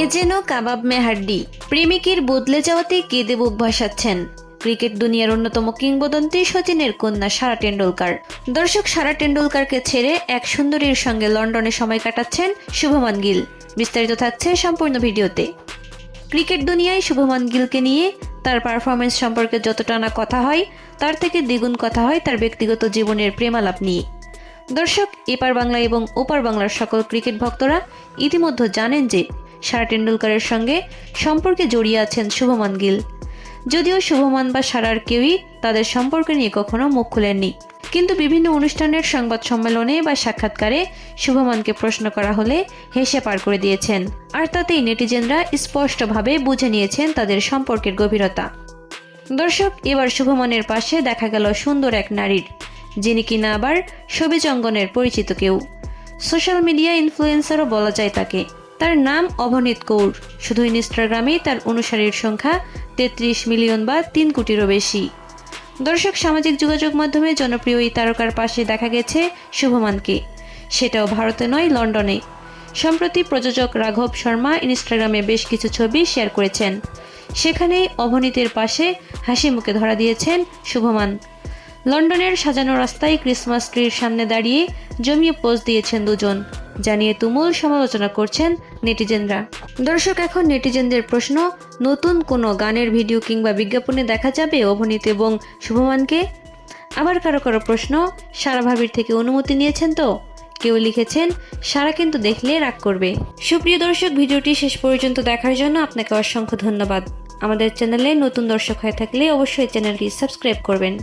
এ যেন কাবাব মে হাড্ডি। প্রেমিকের বদলে যাওয়াতে কেঁদে বুক ভাসাচ্ছেন ক্রিকেট দুনিয়ার অন্যতম কিংবদন্তি সচিনের কন্যা সারা টেন্ডুলকার। দর্শক, সারা টেন্ডুলকারকে ছেড়ে এক সুন্দরীর সঙ্গে লন্ডনে সময় কাটাচ্ছেন শুভমান গিল। বিস্তারিত থাকছে সম্পূর্ণ ভিডিওতে। ক্রিকেট দুনিয়ায় শুভমান গিলকে নিয়ে তার পারফরমেন্স সম্পর্কে যতটা না কথা হয়, তার থেকে দ্বিগুণ কথা হয় তার ব্যক্তিগত জীবনের প্রেমালাপ নিয়ে। দর্শক, এপার বাংলা এবং ওপার বাংলার সকল ক্রিকেট ভক্তরা ইতিমধ্যে জানেন যে সারা টেন্ডুলকারের সঙ্গে সম্পর্কে জড়িয়ে আছেন শুভমান গিল। যদিও শুভমান বা সারার কেউই তাদের সম্পর্ক নিয়ে কখনো মুখ খুলেননি, কিন্তু বিভিন্ন অনুষ্ঠানের সংবাদ সম্মেলনে বা সাক্ষাৎকারে শুভমানকে প্রশ্ন করা হলে হেসে পার করে দিয়েছেন, আর তাতেই নেটিজেনরা স্পষ্টভাবে বুঝে নিয়েছেন তাদের সম্পর্কের গভীরতা। দর্শক, এবার শুভমানের পাশে দেখা গেল সুন্দর এক নারীর, যিনি কিনা আবার সবিজ অঙ্গনের পরিচিত কেউ। সোশ্যাল মিডিয়া ইনফ্লুয়েন্সারও বলা যায় তাকে। তার নাম অবনীত কৌর। শুধু ইনস্টাগ্রামেই তার অনুসারীর সংখ্যা 33 মিলিয়ন বা 3 কোটিরও বেশি। দর্শক, সামাজিক যোগাযোগ মাধ্যমে জনপ্রিয় এই তারকার পাশে দেখা গেছে শুভমানকে, সেটাও ভারতে নয়, লন্ডনে। সম্প্রতি প্রযোজক রাঘব শর্মা ইনস্টাগ্রামে বেশ কিছু ছবি শেয়ার করেছেন। সেখানেই অবনীতের পাশে হাসি মুখে ধরা দিয়েছেন শুভমান। লন্ডনের সাজানো রাস্তায় ক্রিসমাস ট্রির সামনে দাঁড়িয়ে জমিয়ে পোজ দিয়েছেন দুজন, জানিয়ে তুমুল সমালোচনা করছেন নেটিজেনরা। দর্শক, এখন নেটিজেনদের প্রশ্ন, নতুন কোনো গানের ভিডিও কিংবা বিজ্ঞাপনে দেখা যাবে অবনীত এবং শুভমানকে? আবার কারো কারো প্রশ্ন, সারা ভাবির থেকে অনুমতি নিয়েছেন তো? কেউ লিখেছেন, সারা কিন্তু দেখলে রাগ করবে। সুপ্রিয় দর্শক, ভিডিওটি শেষ পর্যন্ত দেখার জন্য আপনাকে অসংখ্য ধন্যবাদ। আমাদের চ্যানেলে নতুন দর্শক হয়ে থাকলে অবশ্যই চ্যানেলটি সাবস্ক্রাইব করবেন।